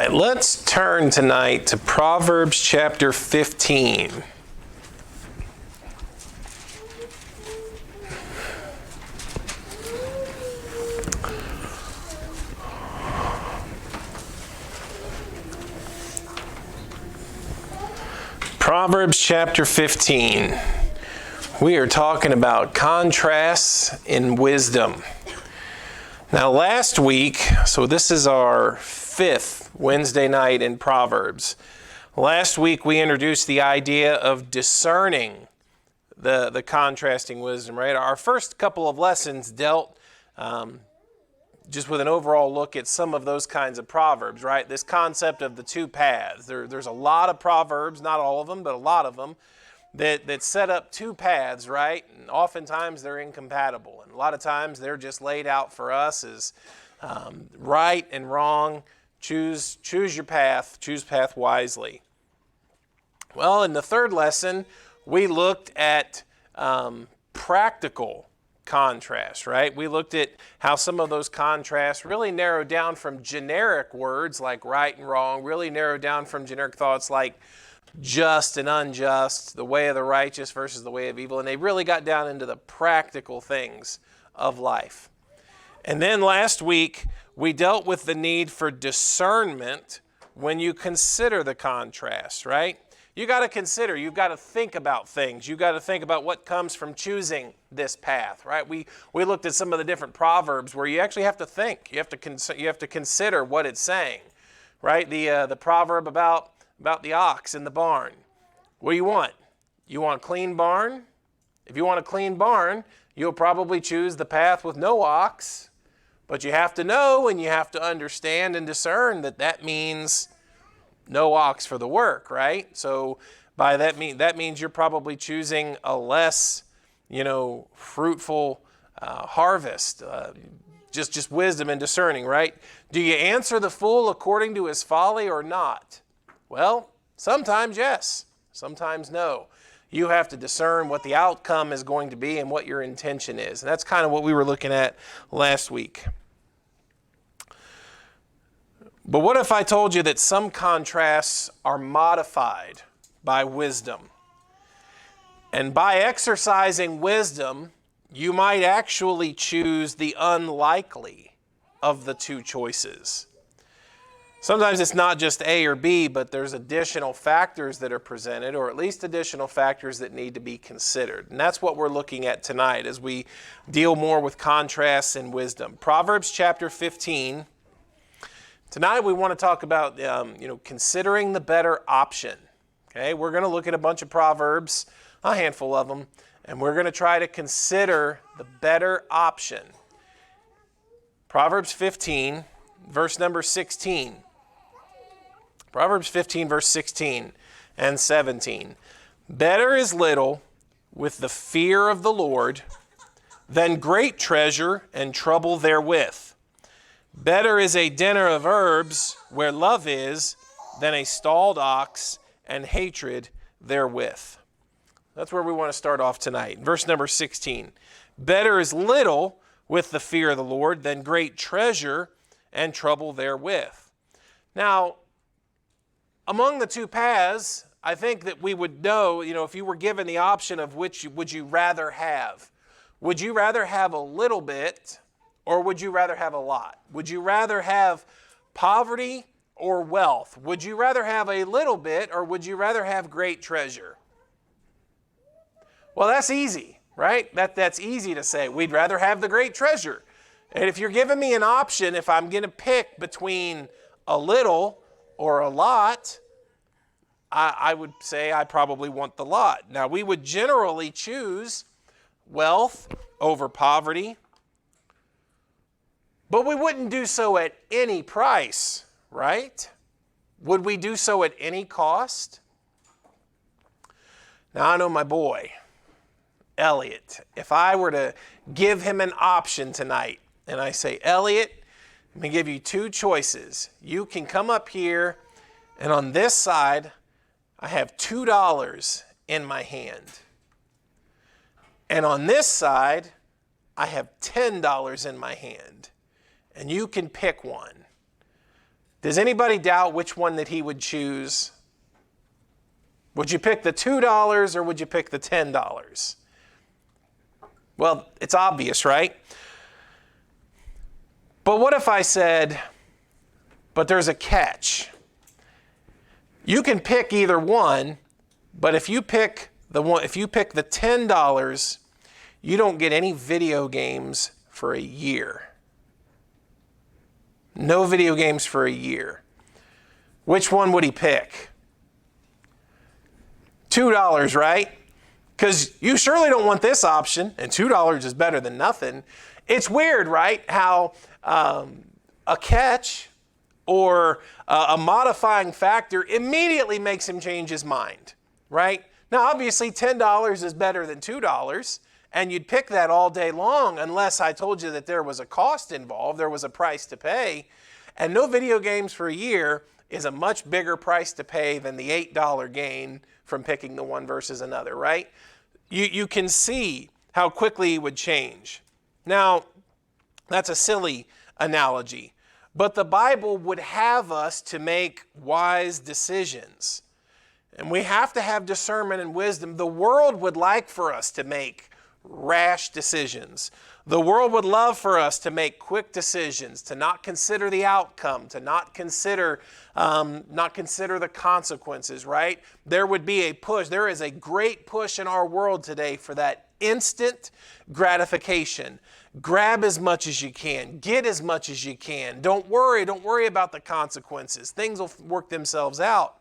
right, let's turn tonight to Proverbs chapter 15. Proverbs chapter 15. We are talking about contrasts in wisdom. Now last week, so this is our fifth Wednesday night in Proverbs. Last week we introduced the idea of discerning the contrasting wisdom, right? Our first couple of lessons dealt just with an overall look at some of those kinds of proverbs, right? This concept of the two paths. There's a lot of proverbs, not all of them, but a lot of them, that set up two paths, right? And oftentimes they're incompatible. And a lot of times they're just laid out for us as right and wrong. Choose your path. Choose path wisely. Well, in the third lesson, we looked at practical contrast, right? We looked at how some of those contrasts really narrowed down from generic words like right and wrong, really narrowed down from generic thoughts like just and unjust, the way of the righteous versus the way of evil, and they really got down into the practical things of life. And then last week, we dealt with the need for discernment when you consider the contrast, right? You got to consider, you've got to think about things. You've got to think about what comes from choosing this path, right? We looked at some of the different proverbs where you actually have to think. You have to consider what it's saying, right? The proverb about the ox in the barn. What do you want? You want a clean barn? If you want a clean barn, you'll probably choose the path with no ox. But you have to know and you have to understand and discern that means no ox for the work, right? So by that means you're probably choosing a less, fruitful harvest. Just wisdom and discerning, right? Do you answer the fool according to his folly or not? Well, sometimes yes, sometimes no. You have to discern what the outcome is going to be and what your intention is. And that's kind of what we were looking at last week. But what if I told you that some contrasts are modified by wisdom? And by exercising wisdom, you might actually choose the unlikely of the two choices. Sometimes it's not just A or B, but there's additional factors that are presented, or at least additional factors that need to be considered. And that's what we're looking at tonight as we deal more with contrasts and wisdom. Proverbs chapter 15. Tonight we want to talk about considering the better option. Okay, we're going to look at a bunch of proverbs, a handful of them, and we're going to try to consider the better option. Proverbs 15, verse number 16. Proverbs 15, verse 16 and 17. Better is little with the fear of the Lord than great treasure and trouble therewith. Better is a dinner of herbs where love is than a stalled ox and hatred therewith. That's where we want to start off tonight. Verse number 16. Better is little with the fear of the Lord than great treasure and trouble therewith. Now, among the two paths, I think that we would know, if you were given the option of which would you rather have. Would you rather have a little bit or would you rather have a lot? Would you rather have poverty or wealth? Would you rather have a little bit or would you rather have great treasure? Well, that's easy, right? That's easy to say. We'd rather have the great treasure. And if you're giving me an option, if I'm going to pick between a little or a lot, I would say I probably want the lot. Now, we would generally choose wealth over poverty, but we wouldn't do so at any price, right? Would we do so at any cost? Now, I know my boy, Elliot. If I were to give him an option tonight, and I say, Elliot, I'm going to give you two choices. You can come up here, and on this side, I have $2 in my hand. And on this side, I have $10 in my hand. And you can pick one. Does anybody doubt which one that he would choose? Would you pick the $2 or would you pick the $10? Well, it's obvious, right? But what if I said, but there's a catch? You can pick either one, but if you pick the $10, you don't get any video games for a year. No video games for a year. Which one would he pick? $2, right? Because you surely don't want this option, and $2 is better than nothing. It's weird, right? How a catch or a modifying factor immediately makes him change his mind, right? Now, obviously, $10 is better than $2, and you'd pick that all day long unless I told you that there was a cost involved, there was a price to pay. And no video games for a year is a much bigger price to pay than the $8 gain from picking the one versus another, right? You can see how quickly it would change. Now, that's a silly analogy, but the Bible would have us to make wise decisions. And we have to have discernment and wisdom. The world would like for us to make rash decisions. The world would love for us to make quick decisions, to not consider the outcome, to not consider the consequences, right? There would be a push. There is a great push in our world today for that instant gratification. Grab as much as you can. Get as much as you can. Don't worry about the consequences. Things will work themselves out.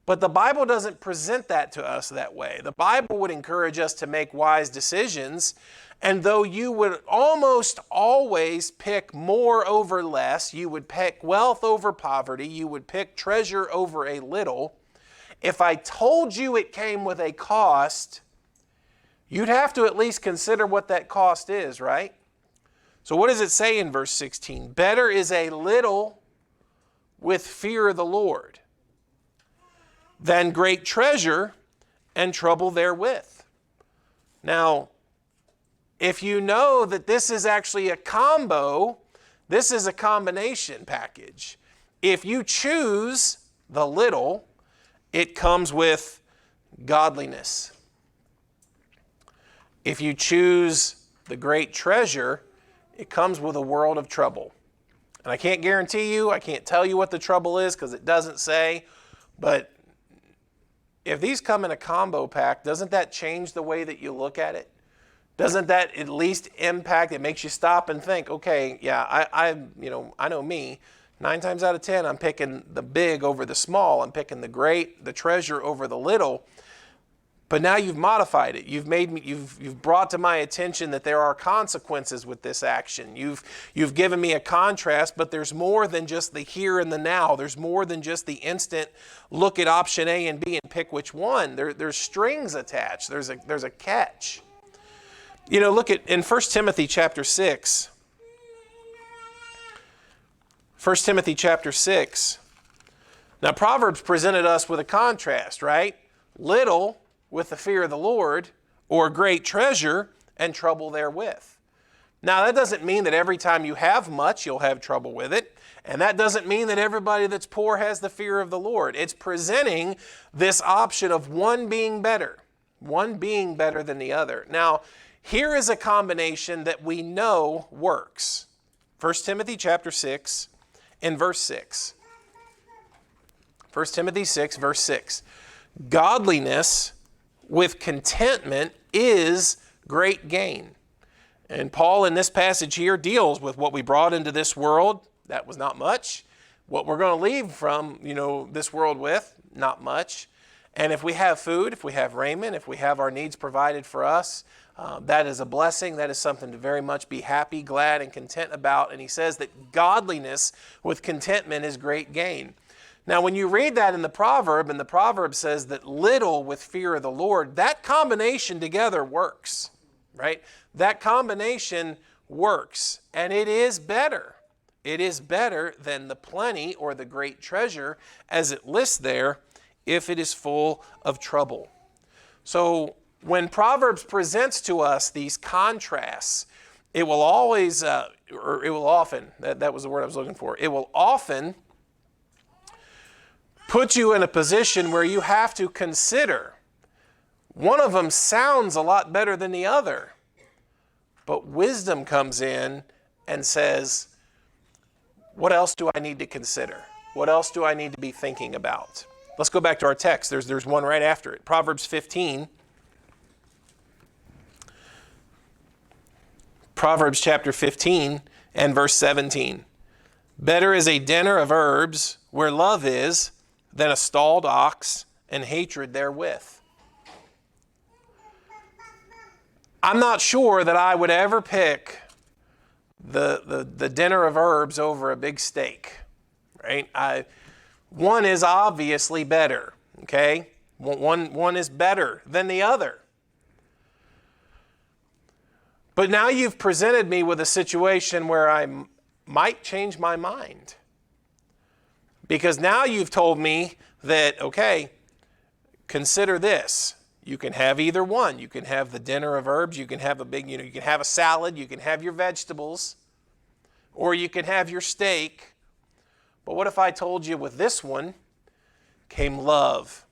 But the Bible doesn't present that to us that way. The Bible would encourage us to make wise decisions, and though you would almost always pick more over less, you would pick wealth over poverty, you would pick treasure over a little, if I told you it came with a cost, you'd have to at least consider what that cost is, right? So what does it say in verse 16? Better is a little with fear of the Lord than great treasure and trouble therewith. Now, if you know that this is actually a combo, this is a combination package. If you choose the little, it comes with godliness. If you choose the great treasure, it comes with a world of trouble. And I can't guarantee you, I can't tell you what the trouble is because it doesn't say, but if these come in a combo pack, doesn't that change the way that you look at it? Doesn't that at least impact? It makes you stop and think, okay, yeah, I know me. 9 times out of 10, I'm picking the big over the small. I'm picking the treasure over the little. But now you've modified it. You've brought to my attention that there are consequences with this action. You've given me a contrast, but there's more than just the here and the now. There's more than just the instant look at option A and B and pick which one. There's strings attached. There's a catch. You know, look at in 1 Timothy chapter 6. 1 Timothy chapter 6. Now Proverbs presented us with a contrast, right? Little with the fear of the Lord, or great treasure and trouble therewith. Now that doesn't mean that every time you have much, you'll have trouble with it. And that doesn't mean that everybody that's poor has the fear of the Lord. It's presenting this option of one being better than the other. Now, here is a combination that we know works. 1 Timothy chapter 6 and verse 6. 1 Timothy 6, verse 6. Godliness with contentment is great gain. And Paul in this passage here deals with what we brought into this world. That was not much. What we're going to leave from, this world with, not much. And if we have food, if we have raiment, if we have our needs provided for us, that is a blessing. That is something to very much be happy, glad, and content about. And he says that godliness with contentment is great gain. Now, when you read that in the proverb, and the proverb says that little with fear of the Lord, that combination together works, right? That combination works, and it is better. It is better than the plenty or the great treasure, as it lists there, if it is full of trouble. So when Proverbs presents to us these contrasts, it will always, or it will often, that was the word I was looking for, it will often put you in a position where you have to consider. One of them sounds a lot better than the other. But wisdom comes in and says, what else do I need to consider? What else do I need to be thinking about? Let's go back to our text. There's one right after it. Proverbs 15. Proverbs chapter 15 and verse 17. Better is a dinner of herbs where love is than a stalled ox and hatred therewith. I'm not sure that I would ever pick the dinner of herbs over a big steak, right? One is obviously better, okay? One is better than the other. But now you've presented me with a situation where I might change my mind. Because now you've told me that, okay, consider this. You can have either one. You can have the dinner of herbs. You can have you can have a salad. You can have your vegetables. Or you can have your steak. But what if I told you with this one came love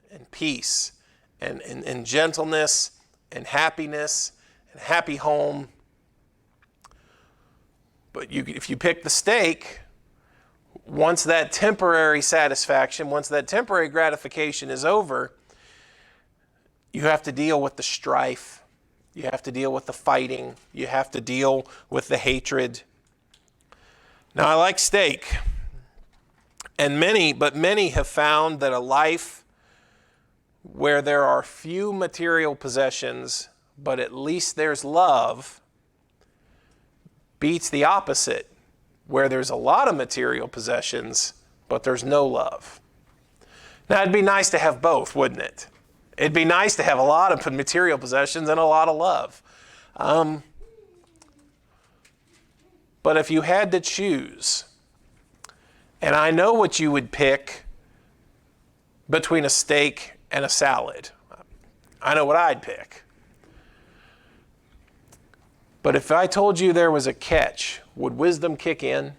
and peace and gentleness and happiness and happy home? But if you pick the steak, once that temporary satisfaction, once that temporary gratification is over, you have to deal with the strife. You have to deal with the fighting. You have to deal with the hatred. Now, I like steak. And many have found that a life where there are few material possessions, but at least there's love, beats the opposite, where there's a lot of material possessions, but there's no love. Now, it'd be nice to have both, wouldn't it? It'd be nice to have a lot of material possessions and a lot of love. But if you had to choose, and I know what you would pick between a steak and a salad. I know what I'd pick. But if I told you there was a catch, would wisdom kick in?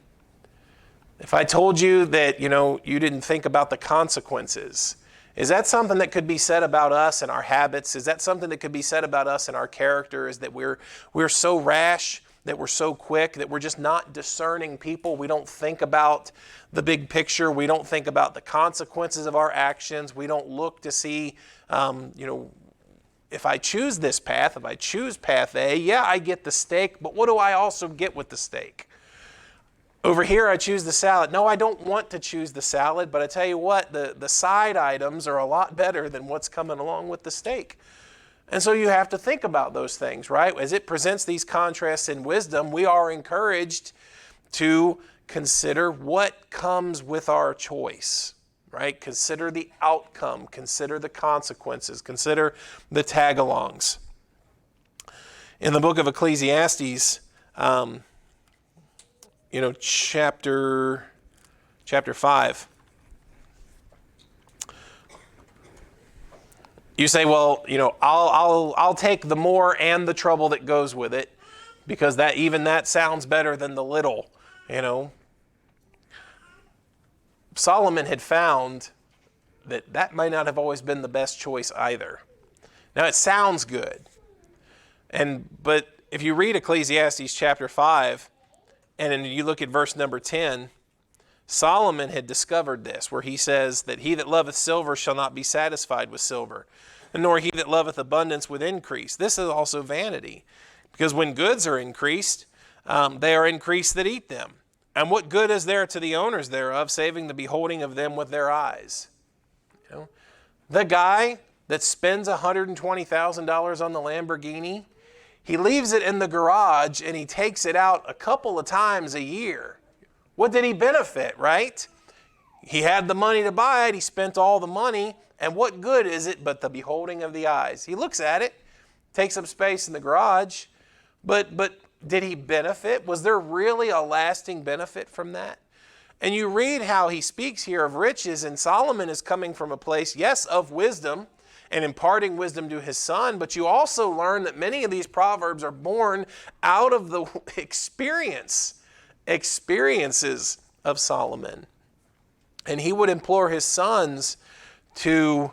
If I told you that, you didn't think about the consequences, is that something that could be said about us and our habits? Is that something that could be said about us and our character? Is that we're so rash, that we're so quick, that we're just not discerning people? We don't think about the big picture. We don't think about the consequences of our actions. We don't look to see, if I choose this path, if I choose path A, yeah, I get the steak, but what do I also get with the steak? Over here, I choose the salad. No, I don't want to choose the salad, but I tell you what, the side items are a lot better than what's coming along with the steak. And so you have to think about those things, right? As it presents these contrasts in wisdom, we are encouraged to consider what comes with our choice, right? Consider the outcome, consider the consequences, consider the tag-alongs. In the book of Ecclesiastes, chapter 5. You say, well, I'll take the more and the trouble that goes with it, because that sounds better than the little, Solomon had found that might not have always been the best choice either. Now, it sounds good. But if you read Ecclesiastes chapter 5, and then you look at verse number 10, Solomon had discovered this, where he says that he that loveth silver shall not be satisfied with silver, nor he that loveth abundance with increase. This is also vanity, because when goods are increased, they are increased that eat them. And what good is there to the owners thereof, saving the beholding of them with their eyes? The guy that spends $120,000 on the Lamborghini, he leaves it in the garage and he takes it out a couple of times a year. What did he benefit, right? He had the money to buy it. He spent all the money. And what good is it but the beholding of the eyes? He looks at it, takes up space in the garage, but did he benefit? Was there really a lasting benefit from that? And you read how he speaks here of riches, and Solomon is coming from a place, yes, of wisdom, and imparting wisdom to his son, but you also learn that many of these proverbs are born out of the experiences of Solomon. And he would implore his sons to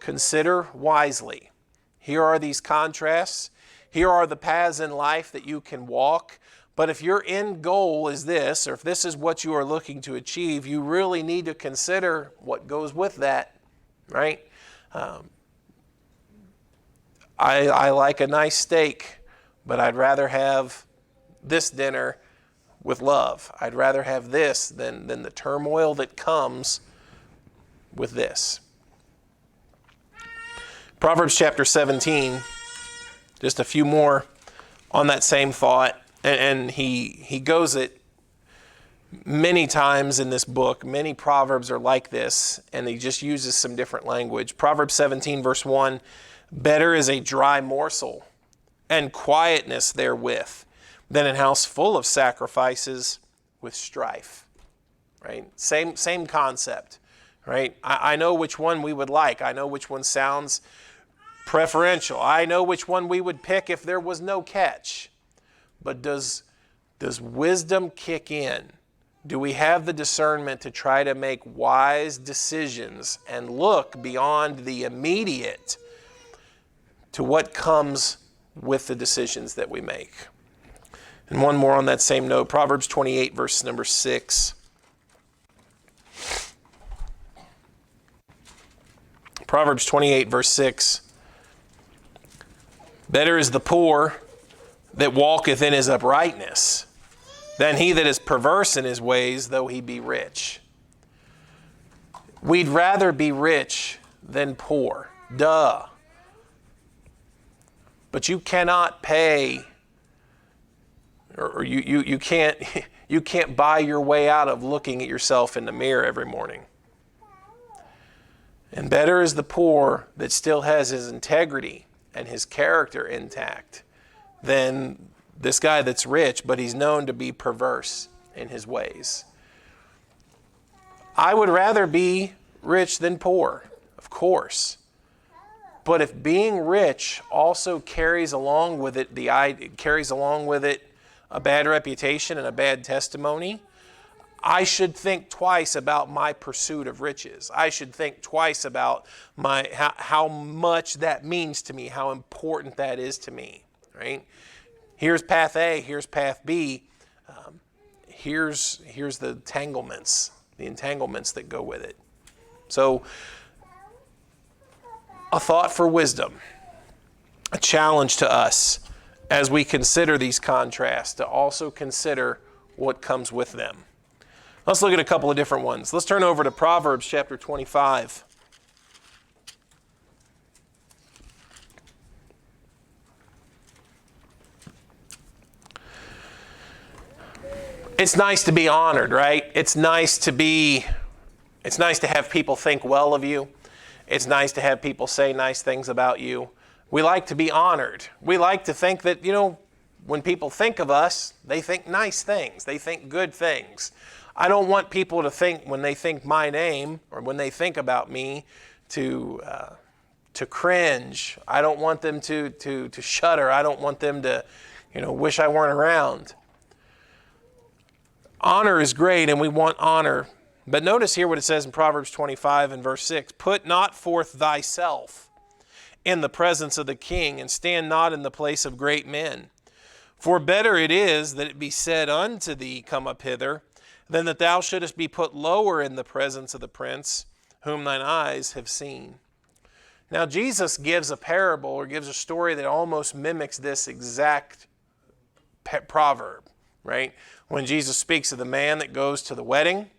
consider wisely. Here are these contrasts. Here are the paths in life that you can walk. But if your end goal is this, or if this is what you are looking to achieve, you really need to consider what goes with that, right? I like a nice steak, but I'd rather have this dinner with love. I'd rather have this than the turmoil that comes with this. Proverbs chapter 17, just a few more on that same thought. And he goes it many times in this book. Many Proverbs are like this, and he just uses some different language. Proverbs 17, verse 1, better is a dry morsel and quietness therewith than a house full of sacrifices with strife. Right? Same concept. Right? I know which one we would like. I know which one sounds preferential. I know which one we would pick if there was no catch. But does wisdom kick in? Do we have the discernment to try to make wise decisions and look beyond the immediate to what comes with the decisions that we make? And one more on that same note, Proverbs 28, verse number 6. Proverbs 28, verse 6. Better is the poor that walketh in his uprightness than he that is perverse in his ways, though he be rich. We'd rather be rich than poor. Duh. But you cannot pay, or you can't buy your way out of looking at yourself in the mirror every morning. And better is the poor that still has his integrity and his character intact than this guy that's rich, but he's known to be perverse in his ways. I would rather be rich than poor, of course. But if being rich also carries along with it a bad reputation and a bad testimony, I should think twice about my pursuit of riches. I should think twice about how much that means to me, how important that is to me, right? Here's path A, here's path B. Here's the entanglements that go with it. So, a thought for wisdom, a challenge to us as we consider these contrasts, to also consider what comes with them. Let's look at a couple of different ones. Let's turn over to Proverbs chapter 25. It's nice to be honored, right? It's nice to have people think well of you. It's nice to have people say nice things about you. We like to be honored. We like to think that, when people think of us, they think nice things. They think good things. I don't want people to think, when they think my name or when they think about me, to cringe. I don't want them to shudder. I don't want them to, wish I weren't around. Honor is great, and we want honor. But notice here what it says in Proverbs 25 and verse 6. Put not forth thyself in the presence of the king, and stand not in the place of great men. For better it is that it be said unto thee, Come up hither, than that thou shouldest be put lower in the presence of the prince, whom thine eyes have seen. Now Jesus gives a parable, or gives a story that almost mimics this exact proverb, right? When Jesus speaks of the man that goes to the wedding,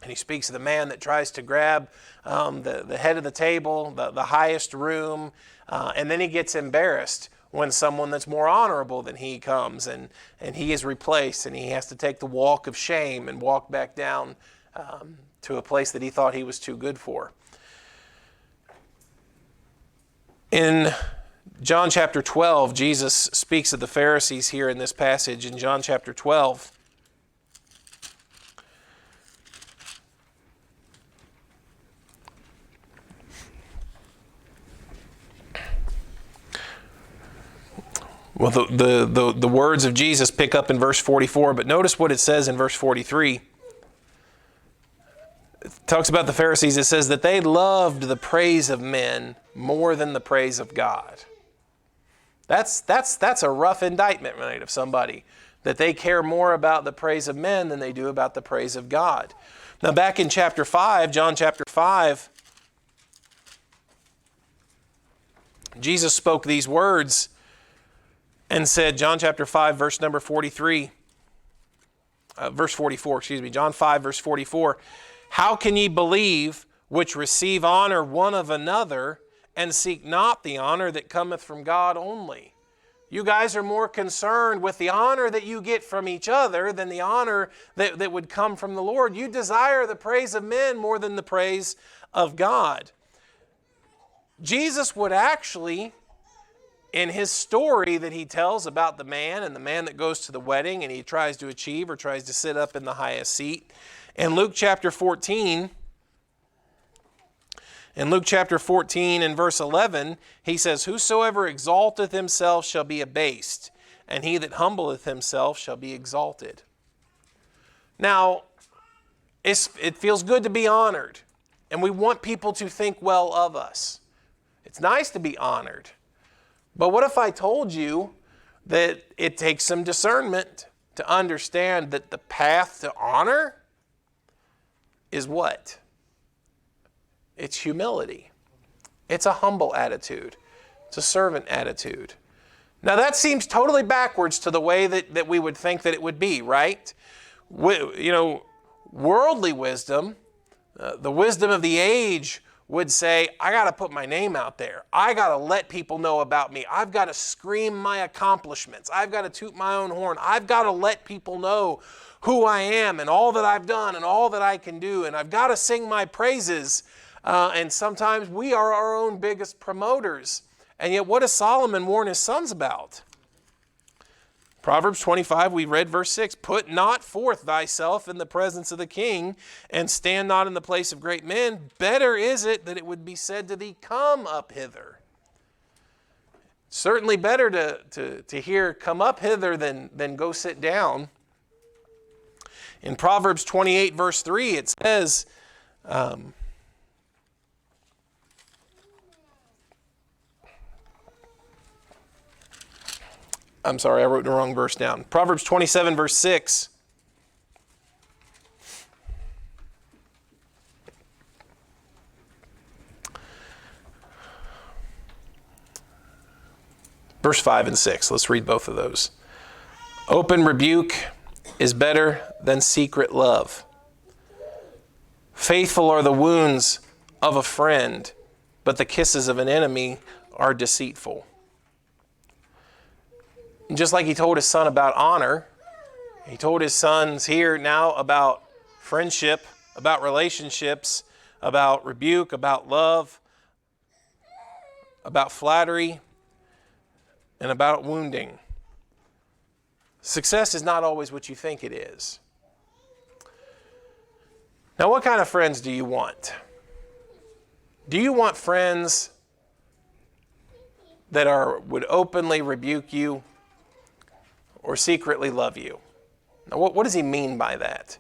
and he speaks of the man that tries to grab the head of the table, the highest room, and then he gets embarrassed when someone that's more honorable than he comes, and he is replaced, and he has to take the walk of shame and walk back down to a place that he thought he was too good for. In John chapter 12, Jesus speaks of the Pharisees here in this passage. In John chapter 12, well, the words of Jesus pick up in verse 44, but notice what it says in verse 43. talks about the Pharisees. It says that they loved the praise of men more than the praise of God. That's a rough indictment, right, of somebody, that they care more about the praise of men than they do about the praise of God. Now back in chapter 5, John chapter 5, Jesus spoke these words and said, John chapter 5, verse number 43, verse 44, John 5, verse 44, how can ye believe which receive honor one of another and seek not the honor that cometh from God only? You guys are more concerned with the honor that you get from each other than the honor that would come from the Lord. You desire the praise of men more than the praise of God. Jesus would actually, in his story that he tells about the man and the man that goes to the wedding and he tries to achieve or tries to sit up in the highest seat, in Luke chapter 14, in verse 11, he says, whosoever exalteth himself shall be abased, and he that humbleth himself shall be exalted. Now, it feels good to be honored, and we want people to think well of us. It's nice to be honored. But what if I told you that it takes some discernment to understand that the path to honor is what? It's humility. It's a humble attitude. It's a servant attitude. Now that seems totally backwards to the way that we would think that it would be, right? Worldly wisdom, the wisdom of the age would say, I got to put my name out there. I got to let people know about me. I've got to scream my accomplishments. I've got to toot my own horn. I've got to let people know who I am and all that I've done and all that I can do. And I've got to sing my praises. And sometimes we are our own biggest promoters. And yet what does Solomon warn his sons about? Proverbs 25, we read verse 6, put not forth thyself in the presence of the king, and stand not in the place of great men. Better is it that it would be said to thee, come up hither. Certainly better to hear come up hither than go sit down. In Proverbs 28, verse 3, it says, I'm sorry, I wrote the wrong verse down. Proverbs 27, verse 6. Verse 5 and 6. Let's read both of those. Open rebuke is better than secret love. Faithful are the wounds of a friend, but the kisses of an enemy are deceitful. And just like he told his son about honor, he told his sons here now about friendship, about relationships, about rebuke, about love, about flattery, and about wounding. Success is not always what you think it is. Now, what kind of friends do you want? Do you want friends that would openly rebuke you or secretly love you? Now, what does he mean by that?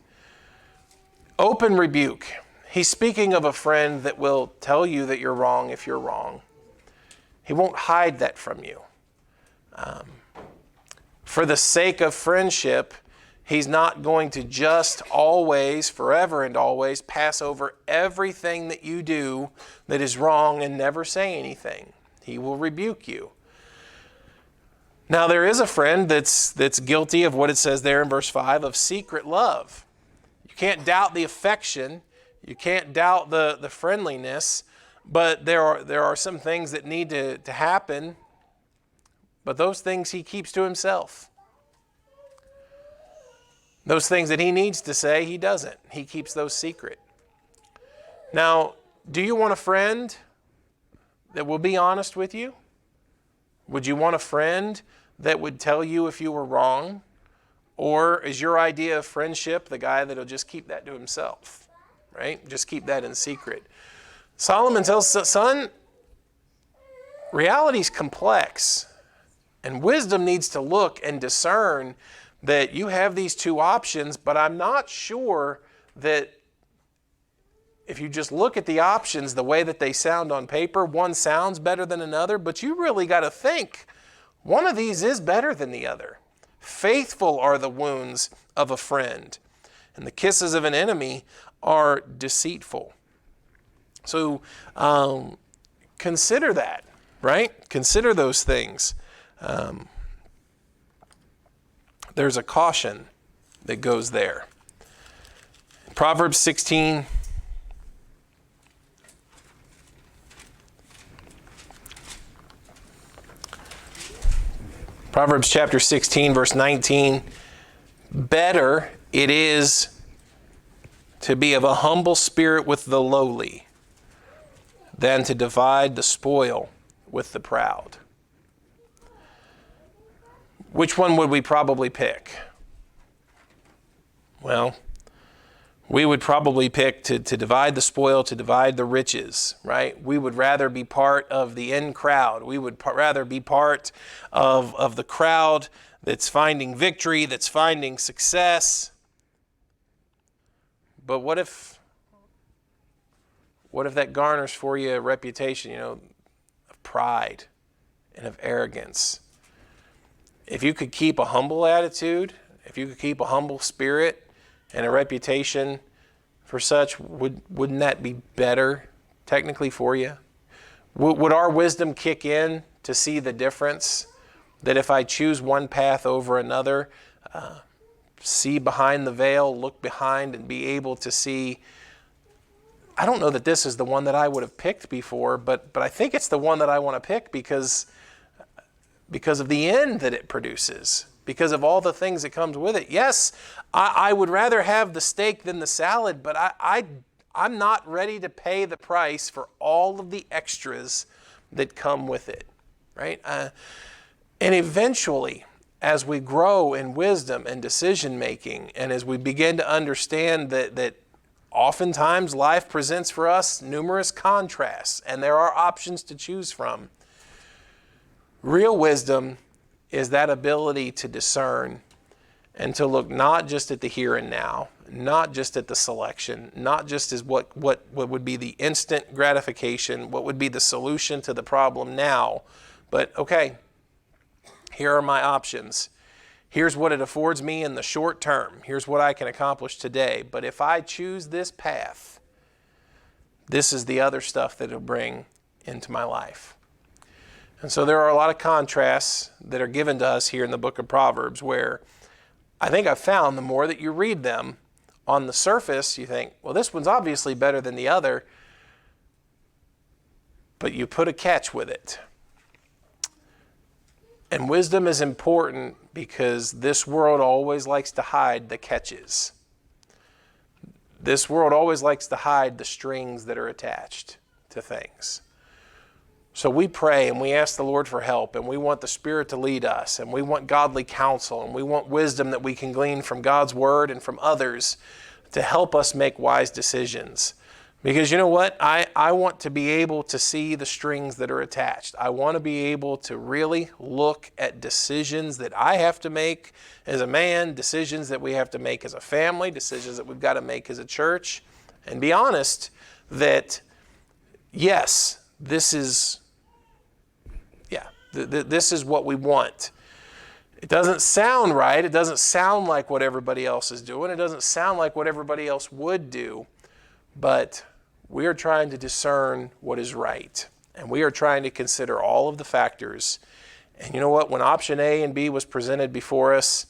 Open rebuke. He's speaking of a friend that will tell you that you're wrong if you're wrong. He won't hide that from you. For the sake of friendship, he's not going to just always, forever and always, pass over everything that you do that is wrong and never say anything. He will rebuke you. Now, there is a friend that's guilty of what it says there in verse 5 of secret love. You can't doubt the affection. You can't doubt the friendliness. But there are some things that need to happen. But those things he keeps to himself. Those things that he needs to say, he doesn't. He keeps those secret. Now, do you want a friend that will be honest with you? Would you want a friend that would tell you if you were wrong? Or is your idea of friendship the guy that'll just keep that to himself, right? Just keep that in secret. Solomon tells his son, reality's complex, and wisdom needs to look and discern that you have these two options, but I'm not sure that if you just look at the options, the way that they sound on paper, one sounds better than another, but you really got to think, one of these is better than the other. Faithful are the wounds of a friend, and the kisses of an enemy are deceitful. So consider that, right? Consider those things. There's a caution that goes there. Proverbs 16. Proverbs chapter 16, verse 19. Better it is to be of a humble spirit with the lowly than to divide the spoil with the proud. Which one would we probably pick? Well, we would probably pick to divide the spoil, to divide the riches, right? We would rather be part of the in crowd. We would rather be part of the crowd that's finding victory, that's finding success. But what if that garners for you a reputation, of pride and of arrogance? If you could keep a humble attitude, if you could keep a humble spirit, and a reputation for such, wouldn't that be better technically for you? Would our wisdom kick in to see the difference? That if I choose one path over another, see behind the veil, look behind, and be able to see, I don't know that this is the one that I would have picked before, but I think it's the one that I want to pick because of the end that it produces. Because of all the things that comes with it. Yes, I would rather have the steak than the salad, but I'm not ready to pay the price for all of the extras that come with it, right? And eventually, as we grow in wisdom and decision making, and as we begin to understand that oftentimes life presents for us numerous contrasts, and there are options to choose from, real wisdom is that ability to discern and to look not just at the here and now, not just at the selection, not just as what would be the instant gratification, what would be the solution to the problem now, but okay, here are my options. Here's what it affords me in the short term. Here's what I can accomplish today. But if I choose this path, this is the other stuff that it'll bring into my life. And so there are a lot of contrasts that are given to us here in the book of Proverbs where I think I've found the more that you read them, on the surface you think, well, this one's obviously better than the other, but you put a catch with it. And wisdom is important because this world always likes to hide the catches. This world always likes to hide the strings that are attached to things. So we pray and we ask the Lord for help, and we want the Spirit to lead us, and we want godly counsel, and we want wisdom that we can glean from God's Word and from others to help us make wise decisions. Because you know what? I want to be able to see the strings that are attached. I want to be able to really look at decisions that I have to make as a man, decisions that we have to make as a family, decisions that we've got to make as a church, and be honest that, yes, this is what we want. It doesn't sound right. It doesn't sound like what everybody else is doing. It doesn't sound like what everybody else would do. But we are trying to discern what is right. And we are trying to consider all of the factors. And you know what? When option A and B was presented before us,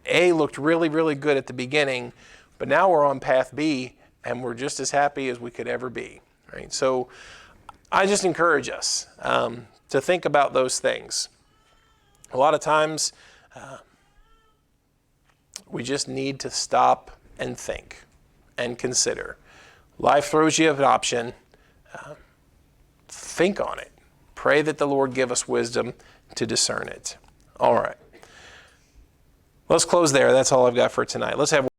A looked really, really good at the beginning. But now we're on path B, and we're just as happy as we could ever be. Right? So I just encourage us to think about those things. A lot of times, we just need to stop and think and consider. Life throws you an option. Think on it. Pray that the Lord give us wisdom to discern it. All right. Let's close there. That's all I've got for tonight. Let's have